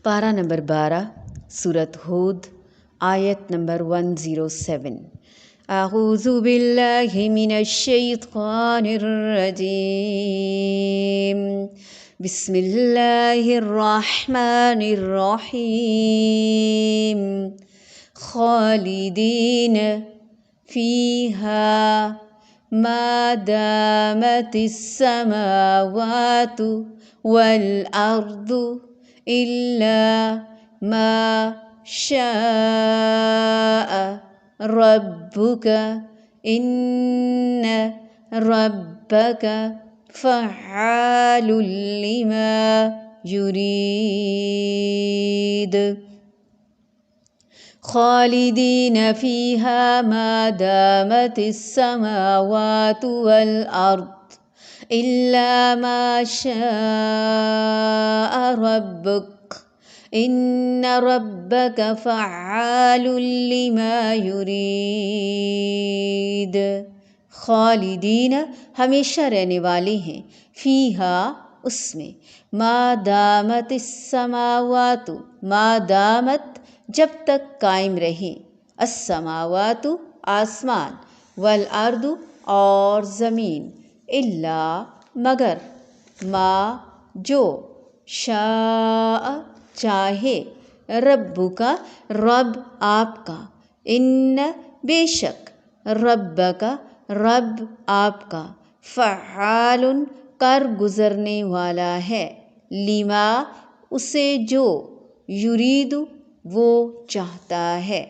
پارہ نمبر 12 سورۃ ہود آیت نمبر 107۔ اعوذ باللہ من الشیطان الرجیم، بسم اللہ الرحمن الرحیم، خالدین فیہا ما دامت السماوات والارض إلا ما شاء ربك إن ربك فعال لما يريد خالدين فيها ما دامت السماوات والأرض إلا ما شاء ربك إن ربك فعال لما يريد۔ خالدین ہمیشہ رہنے والے ہیں، فیہا اس میں، ما دامت السماوات ما دامت جب تک قائم رہیں، السماوات آسمان، والارض اور زمین، الا مگر، ما جو، شاء چاہے، ربو کا رب آپ کا، ان بے شک، رب کا رب آپ کا، فعال کر گزرنے والا ہے، لما اسے جو، یرید وہ چاہتا ہے۔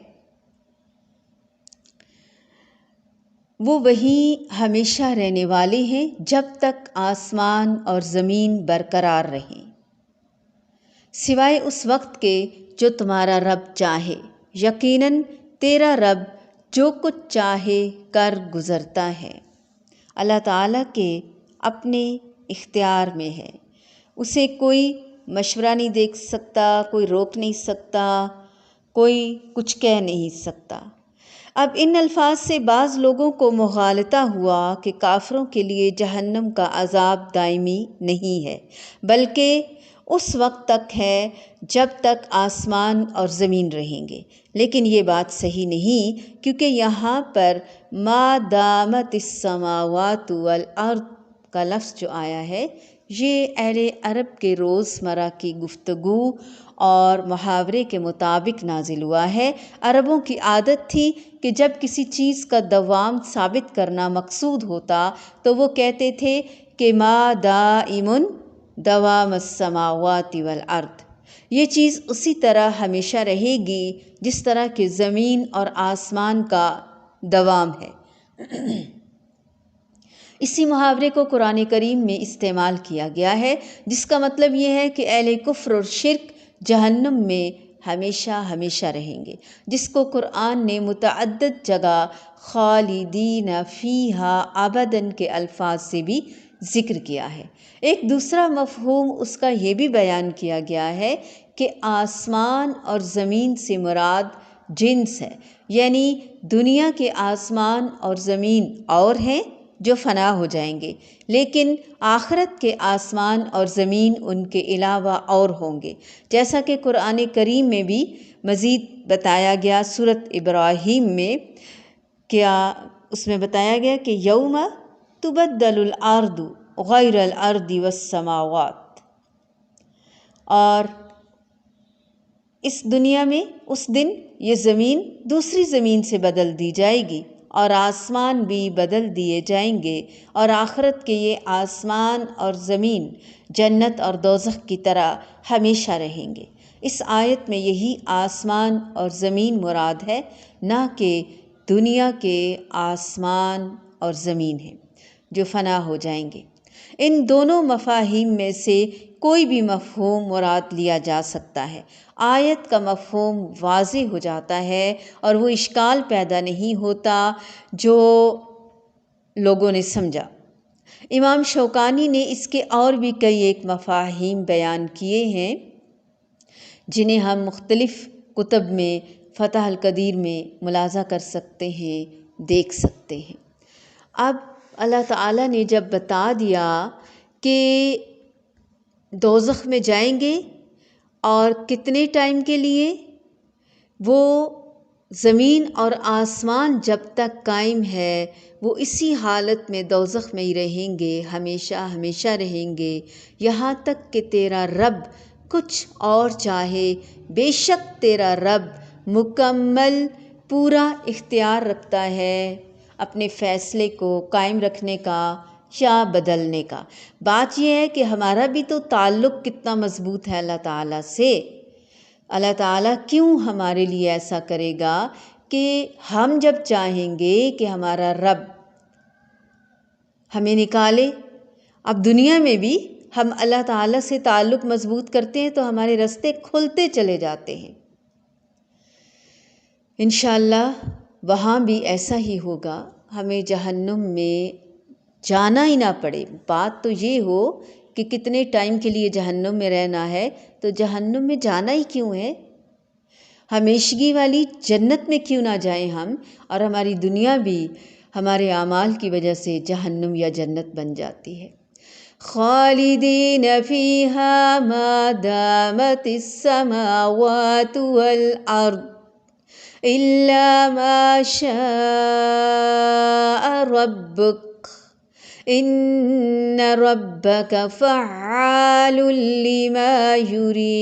وہ وہیں ہمیشہ رہنے والے ہیں جب تک آسمان اور زمین برقرار رہیں، سوائے اس وقت کے جو تمہارا رب چاہے، یقیناً تیرا رب جو کچھ چاہے کر گزرتا ہے۔ اللہ تعالیٰ کے اپنے اختیار میں ہے، اسے کوئی مشورہ نہیں دے سکتا، کوئی روک نہیں سکتا، کوئی کچھ کہہ نہیں سکتا۔ اب ان الفاظ سے بعض لوگوں کو مغالطہ ہوا کہ کافروں کے لیے جہنم کا عذاب دائمی نہیں ہے، بلکہ اس وقت تک ہے جب تک آسمان اور زمین رہیں گے، لیکن یہ بات صحیح نہیں، کیونکہ یہاں پر ما دامت السماوات والارض کا لفظ جو آیا ہے، یہ اہل عرب کے روزمرہ کی گفتگو اور محاورے کے مطابق نازل ہوا ہے۔ عربوں کی عادت تھی کہ جب کسی چیز کا دوام ثابت کرنا مقصود ہوتا تو وہ کہتے تھے کہ ما دائم دوام السماوات والارض، یہ چیز اسی طرح ہمیشہ رہے گی جس طرح کہ زمین اور آسمان کا دوام ہے۔ اسی محاورے کو قرآن کریم میں استعمال کیا گیا ہے، جس کا مطلب یہ ہے کہ اہل کفر اور شرک جہنم میں ہمیشہ ہمیشہ رہیں گے، جس کو قرآن نے متعدد جگہ خالدین فیہا ابداً کے الفاظ سے بھی ذکر کیا ہے۔ ایک دوسرا مفہوم اس کا یہ بھی بیان کیا گیا ہے کہ آسمان اور زمین سے مراد جنس ہے، یعنی دنیا کے آسمان اور زمین اور ہیں جو فنا ہو جائیں گے، لیکن آخرت کے آسمان اور زمین ان کے علاوہ اور ہوں گے، جیسا کہ قرآن کریم میں بھی مزید بتایا گیا۔ سورۃ ابراہیم میں کیا اس میں بتایا گیا کہ یوم تبدل الارض غیر الارض والسماوات، اور اس دنیا میں اس دن یہ زمین دوسری زمین سے بدل دی جائے گی اور آسمان بھی بدل دیے جائیں گے، اور آخرت کے یہ آسمان اور زمین جنت اور دوزخ کی طرح ہمیشہ رہیں گے۔ اس آیت میں یہی آسمان اور زمین مراد ہے، نہ کہ دنیا کے آسمان اور زمین ہیں جو فنا ہو جائیں گے۔ ان دونوں مفاہیم میں سے کوئی بھی مفہوم مراد لیا جا سکتا ہے، آیت کا مفہوم واضح ہو جاتا ہے اور وہ اشکال پیدا نہیں ہوتا جو لوگوں نے سمجھا۔ امام شوکانی نے اس کے اور بھی کئی ایک مفاہیم بیان کیے ہیں، جنہیں ہم مختلف کتب میں فتح القدیر میں ملاحظہ کر سکتے ہیں، دیکھ سکتے ہیں۔ اب اللہ تعالیٰ نے جب بتا دیا کہ دوزخ میں جائیں گے اور کتنے ٹائم کے لیے؟ وہ زمین اور آسمان جب تک قائم ہے وہ اسی حالت میں دوزخ میں ہی رہیں گے، ہمیشہ ہمیشہ رہیں گے، یہاں تک کہ تیرا رب کچھ اور چاہے۔ بے شک تیرا رب مکمل پورا اختیار رکھتا ہے اپنے فیصلے کو قائم رکھنے کا یا بدلنے کا۔ بات یہ ہے کہ ہمارا بھی تو تعلق کتنا مضبوط ہے اللہ تعالیٰ سے۔ اللہ تعالیٰ کیوں ہمارے لیے ایسا کرے گا کہ ہم جب چاہیں گے کہ ہمارا رب ہمیں نکالے، اب دنیا میں بھی ہم اللہ تعالیٰ سے تعلق مضبوط کرتے ہیں تو ہمارے راستے کھلتے چلے جاتے ہیں۔ انشاءاللہ وہاں بھی ایسا ہی ہوگا، ہمیں جہنم میں جانا ہی نہ پڑے۔ بات تو یہ ہو کہ کتنے ٹائم کے لیے جہنم میں رہنا ہے، تو جہنم میں جانا ہی کیوں ہے؟ ہمیشگی والی جنت میں کیوں نہ جائیں ہم، اور ہماری دنیا بھی ہمارے اعمال کی وجہ سے جہنم یا جنت بن جاتی ہے۔ خالدین فیہا ما دامت السماوات والارض الا ما شاء ربک ان ربک فعال لما یرید۔